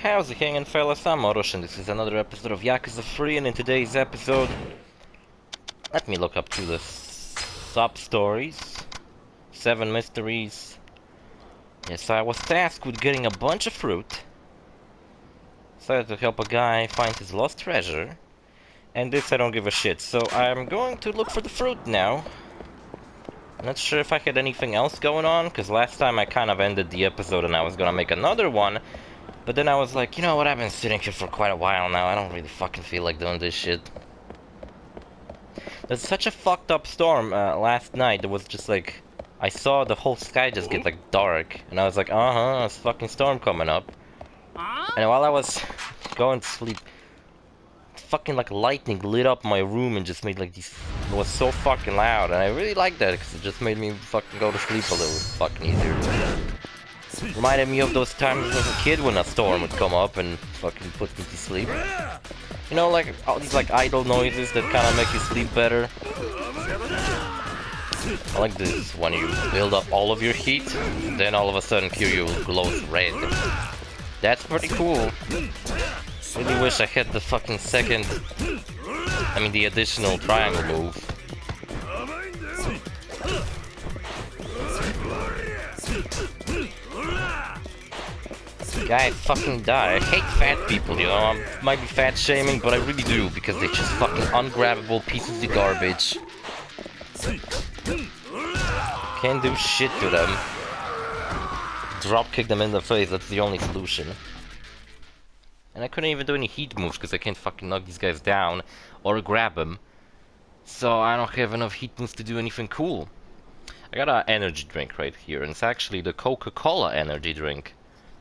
How's it hanging, fellas? I'm OrosZ, and this is another episode of YAKUZA 3, and in today's episode... Let me look up through the sub-stories. 7 mysteries. Yes, I was tasked with getting a bunch of fruit. Decided to help a guy find his lost treasure. And this I don't give a shit, so I'm going to look for the fruit now. I'm not sure if I had anything else going on, because last time I kind of ended the episode and I was gonna make another one. But then I was like, you know what, I've been sitting here for quite a while now, I don't really fucking feel like doing this shit. There's such a fucked up storm last night. There was just like, I saw the whole sky just get like dark, and I was like, there's a fucking storm coming up. And while I was going to sleep, fucking like lightning lit up my room and just made like these, it was so fucking loud, and I really liked that because it just made me fucking go to sleep a little fucking easier. Reminded me of those times as a kid when a storm would come up and fucking put me to sleep. You know, like all these like idle noises that kind of make you sleep better. I like this when you build up all of your heat, and then all of a sudden Kiryu glows red. That's pretty cool. Really wish I had the fucking second, the additional triangle move. Guy fucking die. I hate fat people, you know, I might be fat shaming, but I really do, because they're just fucking ungrabbable pieces of garbage. Can't do shit to them. Drop kick them in the face, that's the only solution. And I couldn't even do any heat moves, because I can't fucking knock these guys down, or grab them. So I don't have enough heat moves to do anything cool. I got an energy drink right here, and it's actually the Coca-Cola energy drink.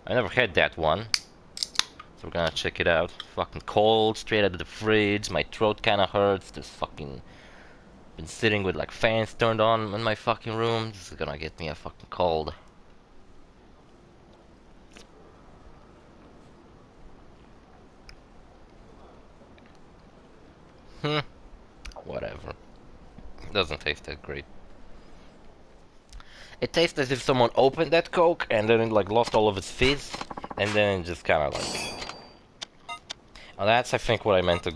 I never had that one, so we're gonna check it out. Fucking cold, straight out of the fridge. My throat kinda hurts. There's fucking been sitting with like fans turned on in my fucking room. This is gonna get me a fucking cold. Whatever. Doesn't taste that great. It tastes as if someone opened that Coke and then it like lost all of its fizz, and then it just kind of like... Now that's I think what I meant to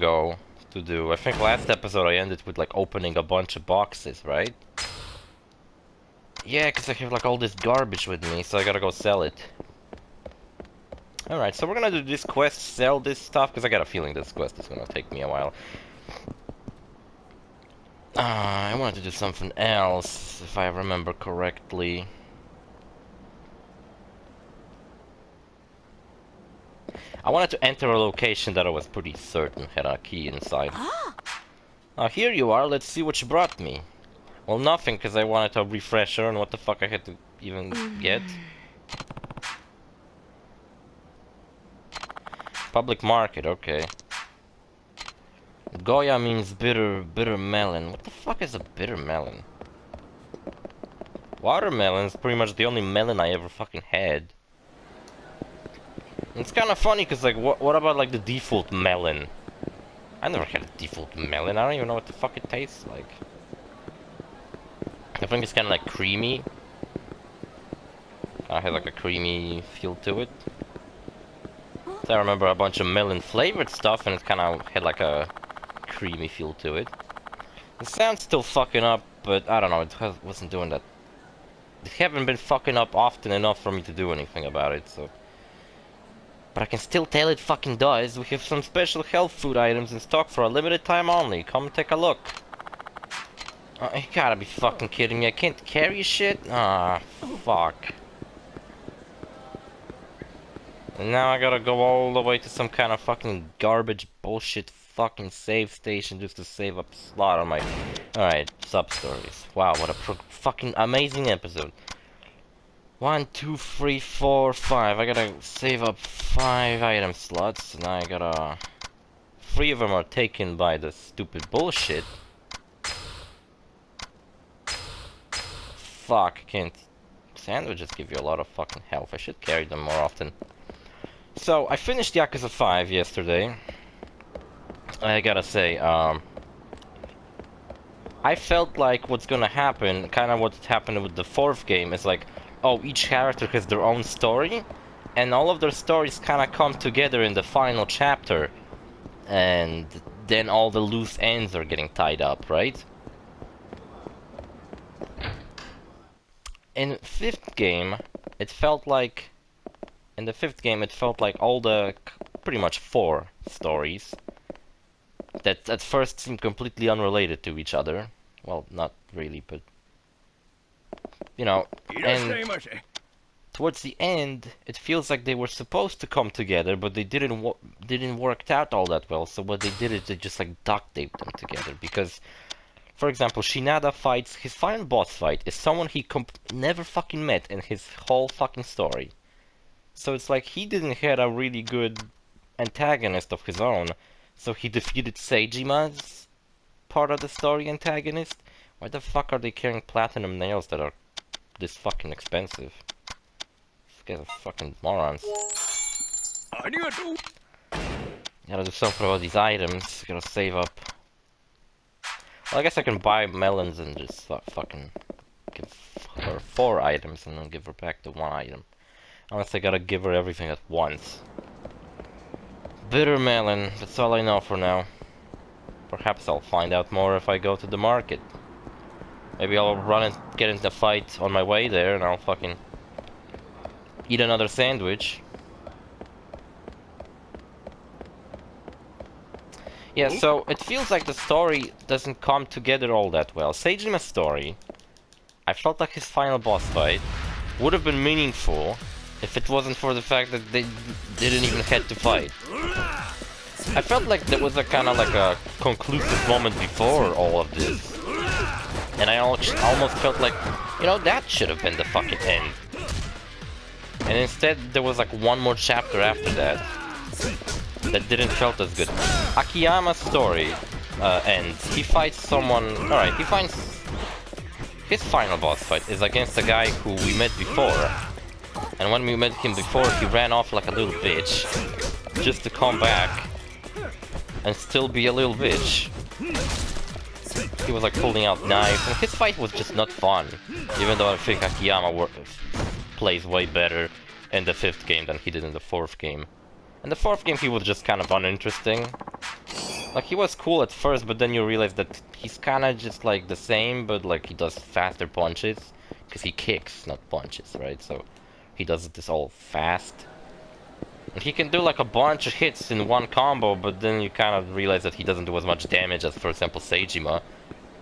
do. I think last episode I ended with like opening a bunch of boxes, right? Yeah, because I have like all this garbage with me, so I gotta go sell it. Alright, so we're gonna do this quest, sell this stuff, because I got a feeling this quest is gonna take me a while. I wanted to do something else, if I remember correctly. I wanted to enter a location that I was pretty certain had a key inside. Now here you are, let's see what you brought me. Well, nothing, because I wanted a refresher on what the fuck I had to even get. Public market, okay. Goya means bitter melon. What the fuck is a bitter melon? Watermelon is pretty much the only melon I ever fucking had. And it's kind of funny because like, what about like the default melon? I never had a default melon. I don't even know what the fuck it tastes like. I think it's kind of like creamy. I had like a creamy feel to it. So I remember a bunch of melon flavored stuff, and it kind of had like a creamy feel to it. The sound's still fucking up, but I don't know, it wasn't doing that. It haven't been fucking up often enough for me to do anything about it, so. But I can still tell it fucking does. We have some special health food items in stock for a limited time only. Come take a look. You gotta be fucking kidding me. I can't carry shit? Ah, fuck. And now I gotta go all the way to some kind of fucking garbage bullshit fucking save station just to save up slot on my... Alright, sub-stories. Wow, what a fucking amazing episode. 1, 2, 3, 4, 5. I gotta save up 5 item slots, and I gotta... 3 of them are taken by the stupid bullshit. Fuck, can't... Sandwiches give you a lot of fucking health. I should carry them more often. So, I finished YAKUZA 5 yesterday. I gotta say, I felt like what's gonna happen, kind of what's happened with the 4th game, is like, oh, each character has their own story, and all of their stories kind of come together in the final chapter, and then all the loose ends are getting tied up, right? In fifth game, it felt like in the fifth game it felt like all the pretty much 4 stories that at first seemed completely unrelated to each other. Well, not really, but you know, and towards the end, it feels like they were supposed to come together, but they didn't work out all that well. So what they did is they just like duct taped them together. Because, for example, Shinada fights his final boss fight is someone he never fucking met in his whole fucking story. So it's like he didn't have a really good antagonist of his own. So he defeated Seijima's part of the story antagonist. Why the fuck are they carrying platinum nails that are this fucking expensive? These guys are fucking morons. Gotta do something about these items. Gotta save up. Well, I guess I can buy melons and just fucking give her 4 items and then give her back the 1 item. Unless I gotta give her everything at once. Bitter melon, that's all I know for now. Perhaps I'll find out more if I go to the market. Maybe I'll run and get into a fight on my way there and I'll fucking eat another sandwich. Yeah, so it feels like the story doesn't come together all that well. Seijima's story, I felt like his final boss fight would have been meaningful if it wasn't for the fact that they didn't even have to fight. I felt like there was a kind of like a conclusive moment before all of this. And I almost felt like, you know, that should have been the fucking end. And instead there was like 1 more chapter after that that didn't felt as good. Akiyama's story ends. He fights someone... Alright, he finds... His final boss fight is against a guy who we met before. And when we met him before, he ran off like a little bitch. Just to come back and still be a little bitch. He was like pulling out knives, and his fight was just not fun. Even though I think Akiyama plays way better in the 5th game than he did in the 4th game. In the 4th game he was just kind of uninteresting. Like, he was cool at first, but then you realize that he's kind of just like the same, but like he does faster punches. Because he kicks, not punches, right? So he does this all fast. And he can do like a bunch of hits in 1 combo, but then you kind of realize that he doesn't do as much damage as, for example, Seijima.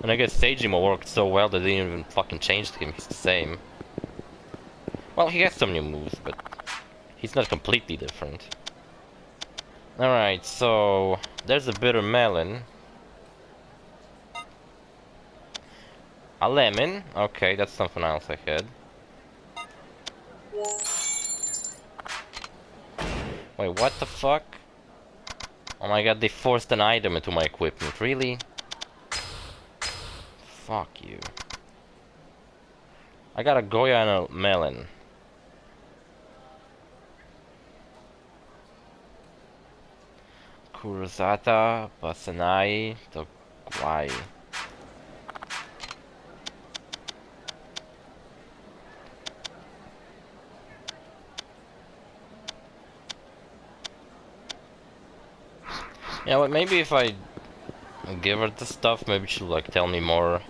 And I guess Seijima worked so well that they didn't even fucking change him, he's the same. Well, he has some new moves, but he's not completely different. Alright, so there's a bitter melon. A lemon, okay, that's something else I had. Wait, what the fuck? Oh my god, they forced an item into my equipment, really? Fuck you. I got a Goya and a melon. Kurosata, Basanai, Tokwai. Yeah, but maybe if I give her the stuff, maybe she'll like tell me more.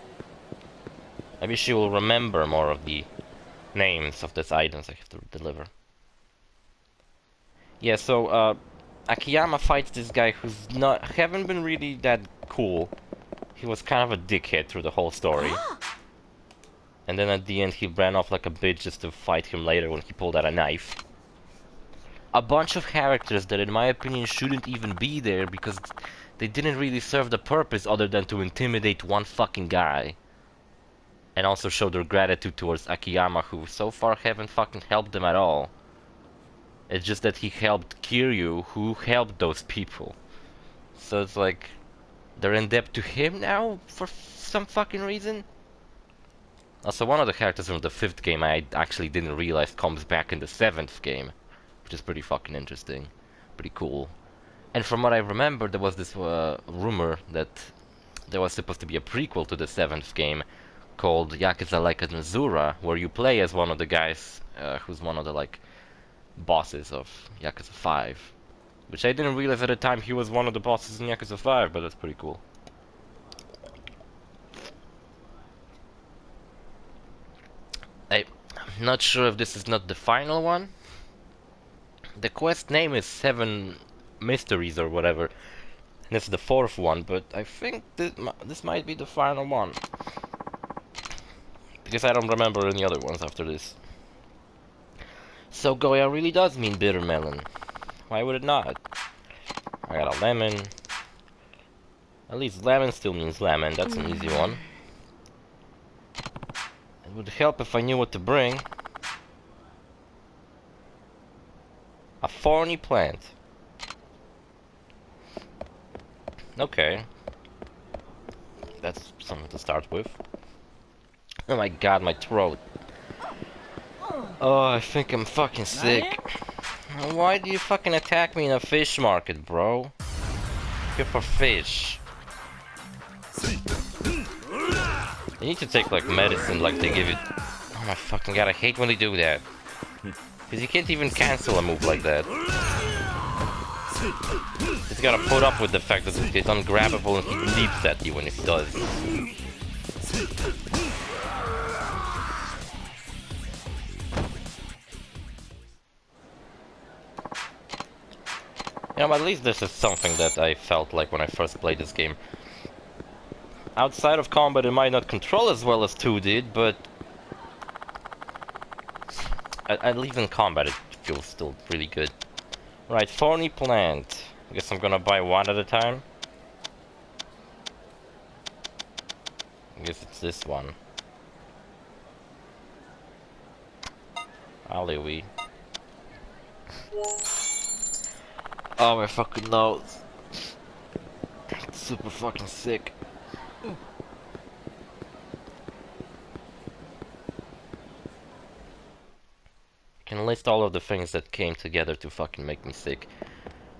Maybe she will remember more of the names of these items I have to deliver. Yeah, so Akiyama fights this guy who's haven't been really that cool. He was kind of a dickhead through the whole story. And then at the end he ran off like a bitch just to fight him later when he pulled out a knife. A bunch of characters that in my opinion shouldn't even be there because they didn't really serve the purpose other than to intimidate 1 fucking guy. And also show their gratitude towards Akiyama, who so far haven't fucking helped them at all. It's just that he helped Kiryu, who helped those people. So it's like, they're in debt to him now for some fucking reason? Also, one of the characters from the 5th game I actually didn't realize comes back in the 7th game. Which is pretty fucking interesting. Pretty cool. And from what I remember, there was this rumor that there was supposed to be a prequel to the 7th game called Yakuza Like a Missoura, where you play as one of the guys who's one of the like bosses of Yakuza 5. Which I didn't realize at the time he was one of the bosses in Yakuza 5, but that's pretty cool. I'm not sure if this is not the final one. The quest name is 7 Mysteries or whatever. And it's the 4th one, but I think this might be the final one. Because I don't remember any other ones after this. So Goya really does mean bitter melon. Why would it not? I got a lemon. At least lemon still means lemon, that's an easy one. It would help if I knew what to bring. A thorny plant. Okay. That's something to start with. Oh my god, my throat. Oh, I think I'm fucking sick. Why do you fucking attack me in a fish market, bro? Here for fish. You need to take like medicine like they give you. Oh my fucking god, I hate when they do that. Because you can't even cancel a move like that. Just gotta put up with the fact that it's ungrabbable and he leaps at you when it does. You know, at least this is something that I felt like when I first played this game. Outside of combat it might not control as well as 2 did, but at least in combat it feels still really good. Right, thorny plant. I guess I'm gonna buy one at a time. I guess it's this one. Alleyway. Oh my fucking nose. It's super fucking sick. Can list all of the things that came together to fucking make me sick.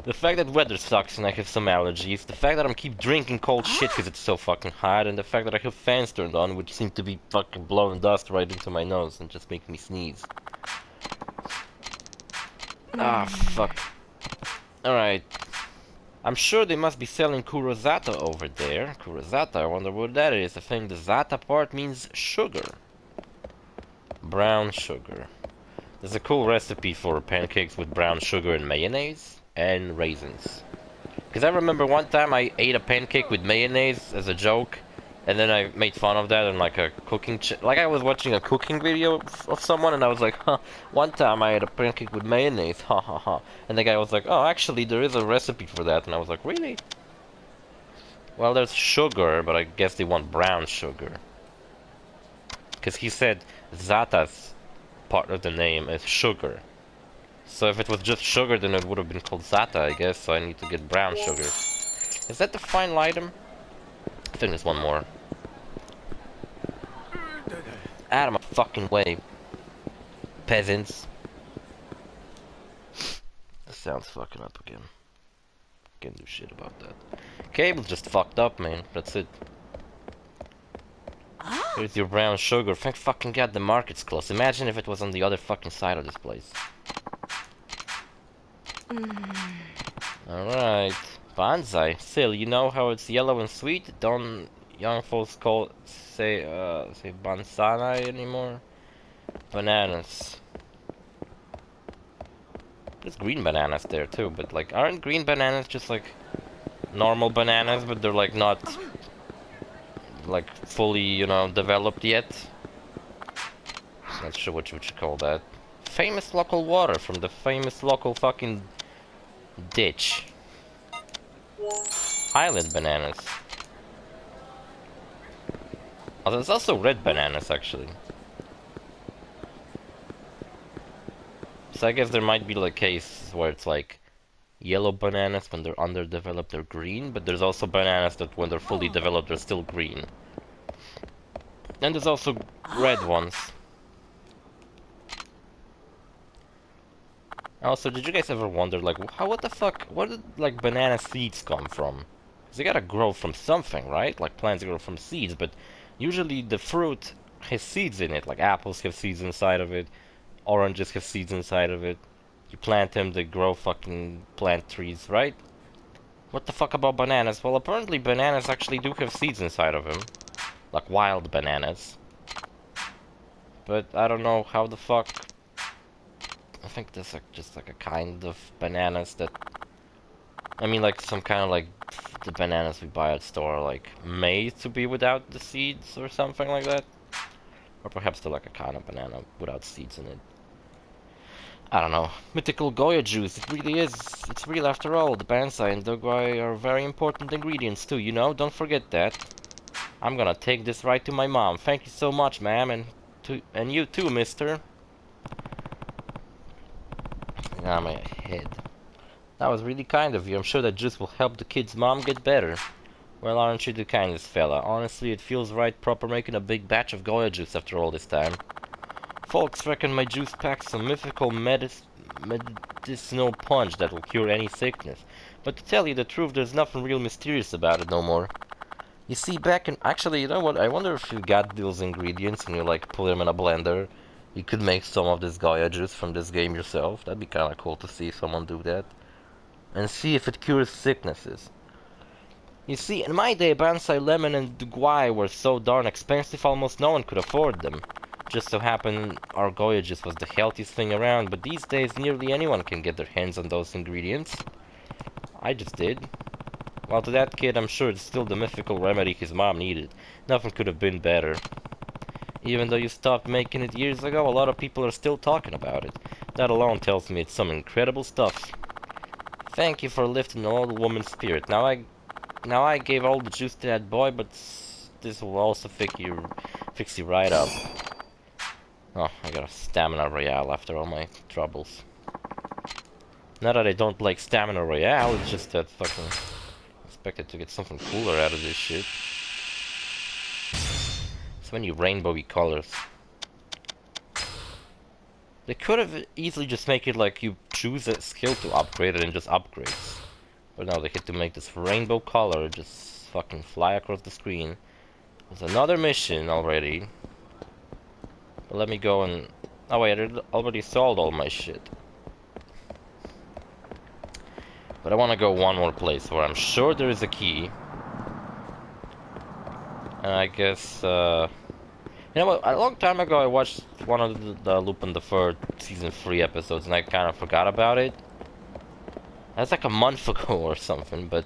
The fact that weather sucks and I have some allergies, the fact that I'm keep drinking cold shit because it's so fucking hot, and the fact that I have fans turned on which seem to be fucking blowing dust right into my nose and just make me sneeze. Ah, fuck. Alright. I'm sure they must be selling Kurozata over there. Kurozata, I wonder what that is. I think the Zata part means sugar. Brown sugar. There's a cool recipe for pancakes with brown sugar and mayonnaise and raisins. Because I remember one time I ate a pancake with mayonnaise as a joke, and then I made fun of that in like a cooking like I was watching a cooking video of someone, and I was like, huh, one time I ate a pancake with mayonnaise, ha ha ha. And the guy was like, oh, actually there is a recipe for that, and I was like, really? Well, there's sugar, but I guess they want brown sugar. Because he said Zata's part of the name is sugar. So if it was just sugar, then it would have been called Zata, I guess, so I need to get brown sugar. Is that the final item? I think there's one more. Out of my fucking way. Peasants. This sounds fucking up again. Can't do shit about that. Cable's just fucked up, man. That's it. Here's your brown sugar. Thank fucking god the market's closed. Imagine if it was on the other fucking side of this place. Alright. Banzai. Still, you know how it's yellow and sweet? Don't young folks say banzai anymore? Bananas. There's green bananas there too, but like, aren't green bananas just like normal bananas, but they're like not like fully, you know, developed yet? Not sure what you would call that. Famous local water from the famous local fucking ditch. Island bananas. Oh, there's also red bananas actually. So I guess there might be like cases where it's like yellow bananas when they're underdeveloped they're green, but there's also bananas that when they're fully developed they're still green. And there's also red ones. Also, did you guys ever wonder, like, what the fuck, where did, like, banana seeds come from? Because they gotta grow from something, right? Like, plants grow from seeds, but usually the fruit has seeds in it. Like, apples have seeds inside of it, oranges have seeds inside of it. You plant them, they grow fucking plant trees, right? What the fuck about bananas? Well, apparently bananas actually do have seeds inside of them. Like wild bananas. But I don't know how the fuck... I think there's like just like a kind of bananas that... I mean like some kind of like the bananas we buy at store are like made to be without the seeds or something like that. Or perhaps they're like a kind of banana without seeds in it. I don't know. Mythical Goya juice, it really is. It's real after all. The Banzai and Dogwai are very important ingredients too, you know? Don't forget that. I'm gonna take this right to my mom. Thank you so much, ma'am, and you too, mister. Ah, my head. That was really kind of you. I'm sure that juice will help the kid's mom get better. Well, aren't you the kindest fella? Honestly, it feels right proper making a big batch of Goya juice after all this time. Folks reckon my juice packs some mythical medicinal punch that will cure any sickness. But to tell you the truth, there's nothing real mysterious about it no more. You see, back in... Actually, you know what? I wonder if you got those ingredients and you, like, put them in a blender. You could make some of this Goya juice from this game yourself. That'd be kinda cool to see someone do that. And see if it cures sicknesses. You see, in my day, Banzai Lemon and Dugwai were so darn expensive almost no one could afford them. Just so happened our Goya juice was the healthiest thing around, but these days nearly anyone can get their hands on those ingredients. I just did. Well, to that kid, I'm sure it's still the mythical remedy his mom needed. Nothing could have been better. Even though you stopped making it years ago, a lot of people are still talking about it. That alone tells me it's some incredible stuff. Thank you for lifting an old woman's spirit. Now I gave all the juice to that boy, but this will also fix you right up. Oh, I got a stamina royale after all my troubles. Not that I don't like stamina royale, it's just that fucking... expected to get something cooler out of this shit. So many rainbowy colors. They could have easily just make it like you choose a skill to upgrade it and just upgrades. But no, they had to make this rainbow color just fucking fly across the screen. There's another mission already. But let me go and... Oh wait, I already sold all my shit. But I want to go one more place where I'm sure there is a key. And I guess, you know what, a long time ago I watched one of the Lupin the Third Season 3 episodes and I kind of forgot about it. That's like a month ago or something, but...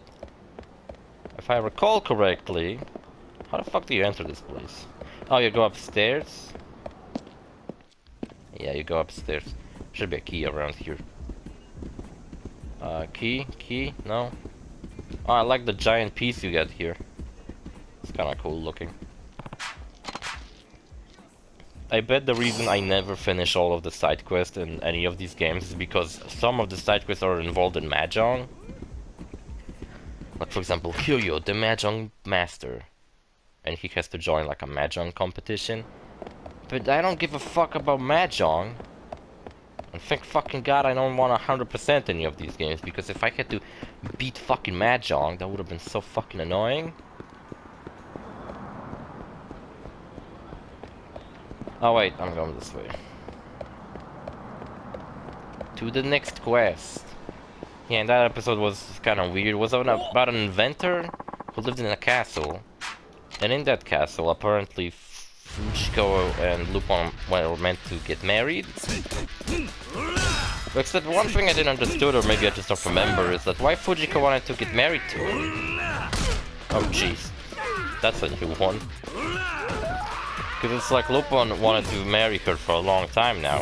if I recall correctly... How the fuck do you enter this place? Oh, you go upstairs? Yeah, you go upstairs. Should be a key around here. Key? No? Oh, I like the giant piece you got here. It's kinda cool looking. I bet the reason I never finish all of the side quests in any of these games is because some of the side quests are involved in Mahjong. Like for example, Kyoyo, the Mahjong master. And he has to join like a Mahjong competition. But I don't give a fuck about Mahjong. And thank fucking god I don't want 100% any of these games, because if I had to beat fucking Mahjong, that would have been so fucking annoying. Oh wait, I'm going this way. To the next quest. Yeah, and that episode was kind of weird. It was about an inventor who lived in a castle. And in that castle, apparently Fujiko and Lupin were meant to get married. Except one thing I didn't understand, or maybe I just don't remember, is that why Fujiko wanted to get married to him. Oh jeez. That's a new one. Because it's like Lupin wanted to marry her for a long time now.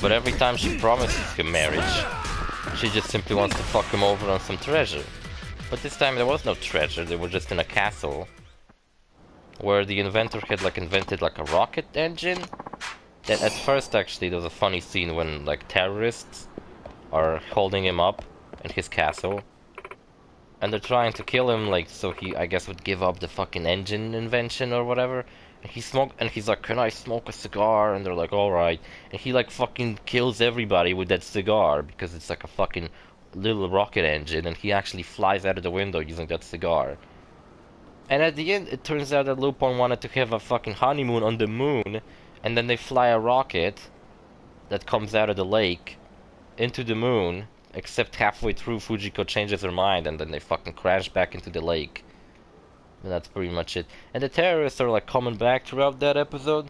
But every time she promises him marriage, she just simply wants to fuck him over on some treasure. But this time there was no treasure, they were just in a castle. Where the inventor had like invented like a rocket engine. That at first actually there was a funny scene when like terrorists are holding him up in his castle. And they're trying to kill him, like, so he, I guess, would give up the fucking engine invention or whatever. And he's like, can I smoke a cigar? And they're like, alright. And he like fucking kills everybody with that cigar because it's like a fucking little rocket engine, and he actually flies out of the window using that cigar. And at the end, it turns out that Lupin wanted to have a fucking honeymoon on the moon, and then they fly a rocket that comes out of the lake into the moon, except halfway through Fujiko changes her mind and then they fucking crash back into the lake. And that's pretty much it. And the terrorists are like coming back throughout that episode.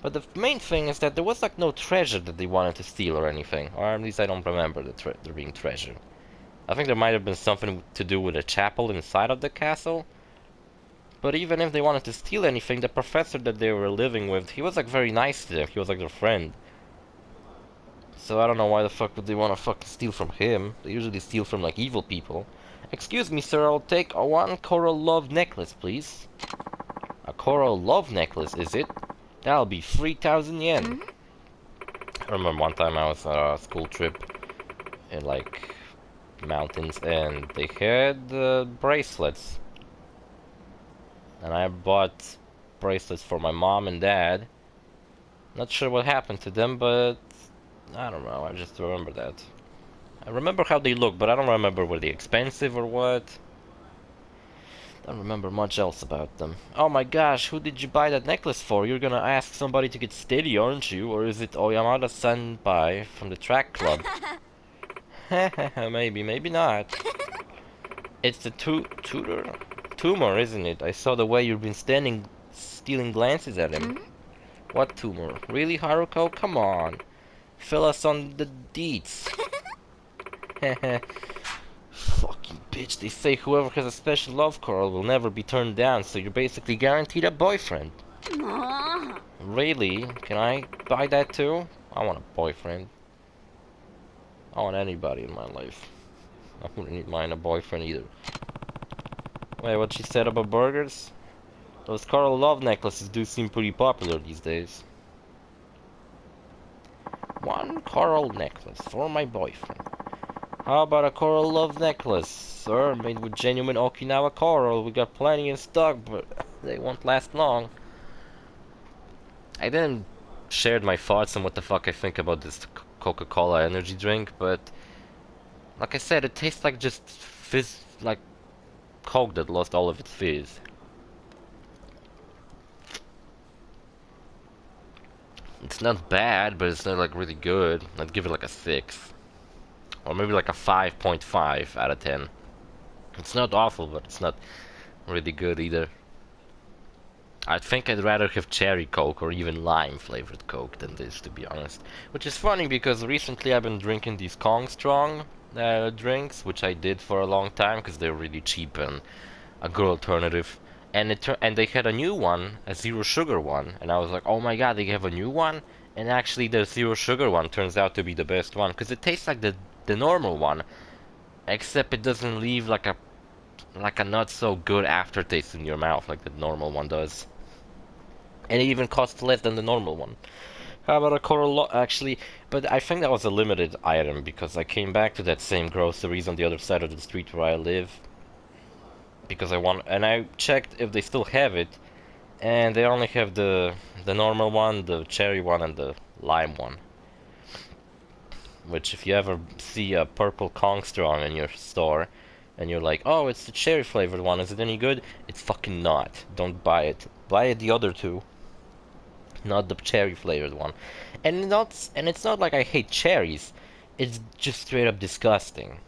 But the main thing is that there was like no treasure that they wanted to steal or anything. Or at least I don't remember there being treasure. I think there might have been something to do with a chapel inside of the castle. But even if they wanted to steal anything, the professor that they were living with, he was like very nice to them. He was like their friend. So I don't know why the fuck would they want to fucking steal from him. They usually steal from like evil people. Excuse me, sir, I'll take a 1 coral love necklace, please. A coral love necklace, is it? That'll be 3,000 yen. I remember one time I was on a school trip in like mountains and they had bracelets. And I bought bracelets for my mom and dad. Not sure what happened to them, but I don't know, I just remember that. I remember how they look, but I don't remember were they expensive or what. Don't remember much else about them. Oh my gosh, who did you buy that necklace for? You're gonna ask somebody to get steady, aren't you? Or is it Oyamada-senpai from the track club? Maybe, maybe not. It's the tumor, isn't it? I saw the way you've been standing, stealing glances at him. What tumor? Really, Haruko? Come on. Fill us on the deets. Fucking bitch, they say whoever has a special love coral will never be turned down, so you're basically guaranteed a boyfriend. Really? Can I buy that too? I want a boyfriend. I want anybody in my life. I wouldn't mind a boyfriend either. Wait, what she said about burgers? Those coral love necklaces do seem pretty popular these days. 1 coral necklace for my boyfriend. How about a coral love necklace, sir? Made with genuine Okinawa coral. We got plenty in stock, but they won't last long. I didn't share my thoughts on what the fuck I think about this Coca-Cola energy drink, but like I said, it tastes like just fizz, like Coke that lost all of its fizz. It's not bad, but it's not like really good. I'd give it like a 6. Or maybe like a 5.5 out of 10. It's not awful, but it's not really good either. I think I'd rather have cherry Coke or even lime flavored Coke than this, to be honest. Which is funny because recently I've been drinking these Kong Strong drinks, which I did for a long time because they're really cheap and a good alternative. And they had a new one, a zero sugar one, and I was like, oh my god, they have a new one? And actually the zero sugar one turns out to be the best one because it tastes like the normal one, except it doesn't leave like a not so good aftertaste in your mouth like the normal one does. And it even costs less than the normal one. How about a coral actually, but I think that was a limited item because I came back to that same groceries on the other side of the street where I live. Because and I checked if they still have it, and they only have the normal one, the cherry one, and the lime one. Which, if you ever see a purple Kong Strong in your store, and you're like, oh, it's the cherry flavored one, is it any good? It's fucking not. Don't buy it. Buy the other two. Not the cherry flavored one. And it's not like I hate cherries. It's just straight up disgusting.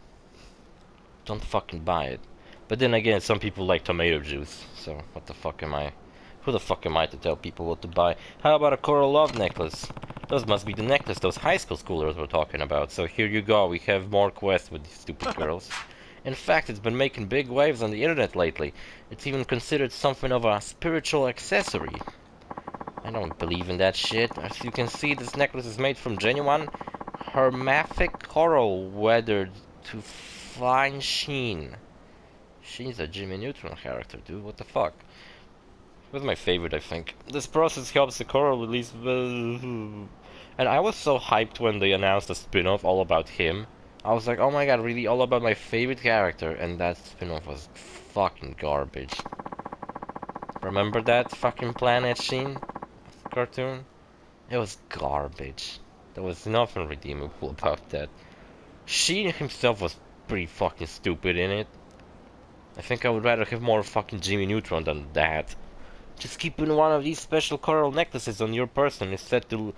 Don't fucking buy it. But then again, some people like tomato juice, so what the fuck am I? Who the fuck am I to tell people what to buy? How about a coral love necklace? Those must be the necklace those high schoolers were talking about. So here you go, we have more quests with these stupid girls. In fact, it's been making big waves on the internet lately. It's even considered something of a spiritual accessory. I don't believe in that shit. As you can see, this necklace is made from genuine hermaphic coral weathered to fine sheen. She's a Jimmy Neutron character, dude. What the fuck? It was my favorite, I think. This process helps the coral release. And I was so hyped when they announced a spin-off all about him. I was like, oh my god, really all about my favorite character, and that spin-off was fucking garbage. Remember that fucking Planet Sheen cartoon? It was garbage. There was nothing redeemable about that. Sheen himself was pretty fucking stupid in it. I think I would rather have more fucking Jimmy Neutron than that. Just keeping one of these special coral necklaces on your person is set to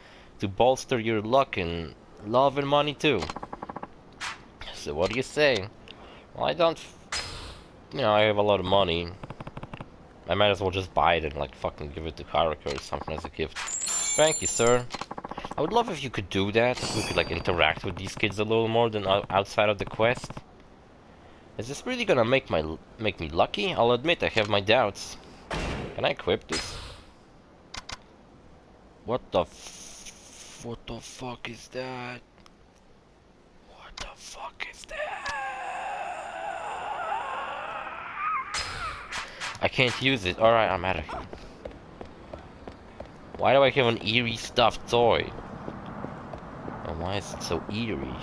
bolster your luck in Love and money too. So what do you say? Well, I don't... You know, I have a lot of money. I might as well just buy it and like fucking give it to Haruka or something as a gift. Thank you, sir. I would love if you could do that, if we could like interact with these kids a little more than outside of the quest. Is this really gonna make me lucky? I'll admit I have my doubts. Can I equip this? What the fuck is that? What the fuck is that? I can't use it. Alright, I'm out of here. Why do I have an eerie stuffed toy? And why is it so eerie?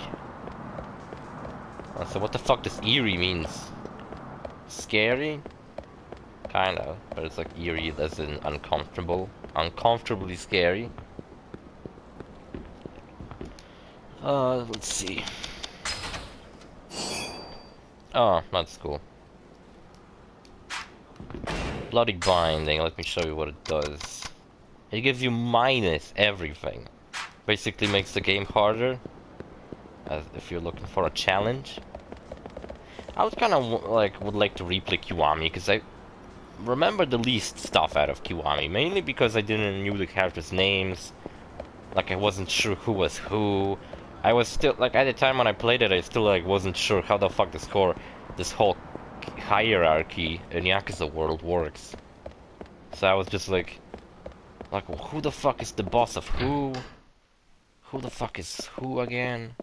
So what the fuck does eerie means? Scary? Kinda, but it's like eerie as in uncomfortable. Uncomfortably scary. Let's see. Oh, that's cool. Bloody binding, let me show you what it does. It gives you minus everything. Basically makes the game harder. As if you're looking for a challenge. I was kind of would like to replay Kiwami because I remember the least stuff out of Kiwami, mainly because I didn't know the characters' names. Like I wasn't sure who was who. I was still like at the time when I played it, I still like wasn't sure how the fuck this whole hierarchy in Yakuza world works. So I was just like who the fuck is the boss of who? Who the fuck is who again?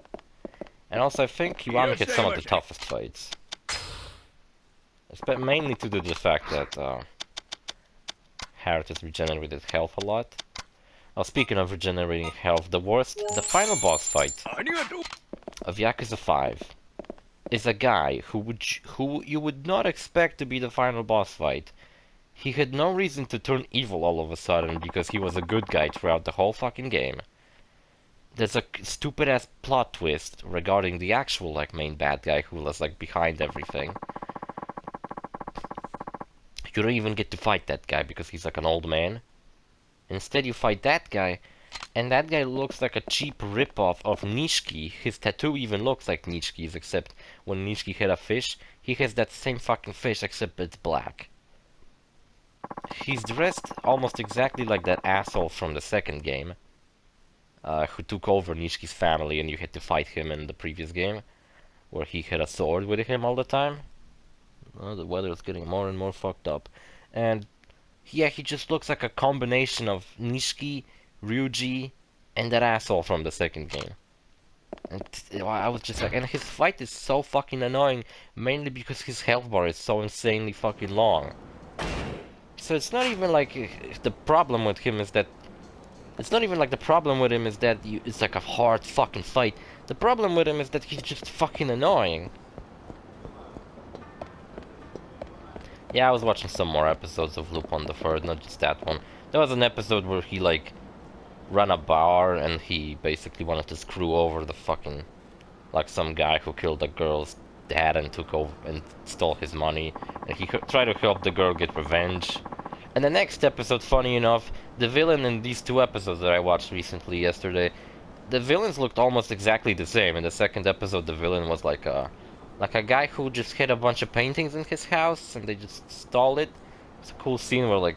And also I think Kiwami had some of the toughest fights. It's mainly due to the fact that Harit has regenerated health a lot. Well, speaking of regenerating health, the final boss fight of Yakuza 5 is a guy who you would not expect to be the final boss fight. He had no reason to turn evil all of a sudden because he was a good guy throughout the whole fucking game. There's a stupid ass plot twist regarding the actual like main bad guy who was like behind everything. You don't even get to fight that guy because he's like an old man. Instead you fight that guy, and that guy looks like a cheap ripoff of Nishiki. His tattoo even looks like Nishiki's, except when Nishiki had a fish, he has that same fucking fish except it's black. He's dressed almost exactly like that asshole from the second game, who took over Nishiki's family and you had to fight him in the previous game, where he had a sword with him all the time. Oh, the weather is getting more and more fucked up. And yeah, he just looks like a combination of Nishiki, Ryuji, and that asshole from the second game. And I was just like, and his fight is so fucking annoying, mainly because his health bar is so insanely fucking long. So it's not even like the problem with him is that it's like a hard fucking fight. The problem with him is that he's just fucking annoying. Yeah, I was watching some more episodes of Lupin the Third, not just that one. There was an episode where he like ran a bar and he basically wanted to screw over the fucking some guy who killed a girl's dad and took over and stole his money. And he tried to help the girl get revenge. And the next episode, funny enough, the villain in these two episodes that I watched recently yesterday, the villains looked almost exactly the same. In the second episode, the villain was like a guy who just had a bunch of paintings in his house and they just stole it. It's a cool scene where like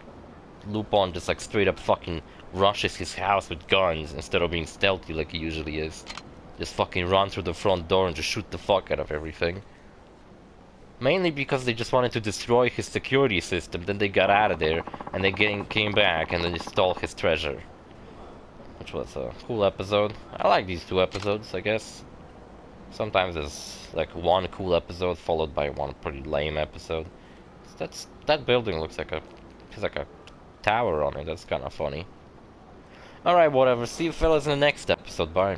Lupin just like straight up fucking rushes his house with guns instead of being stealthy like he usually is. Just fucking run through the front door and just shoot the fuck out of everything. Mainly because they just wanted to destroy his security system, then they got out of there and they came back and then they stole his treasure. Which was a cool episode. I like these two episodes, I guess. Sometimes there's like one cool episode followed by one pretty lame episode. That building looks like has like a tower on it. That's kind of funny. Alright, whatever. See you fellas in the next episode. Bye.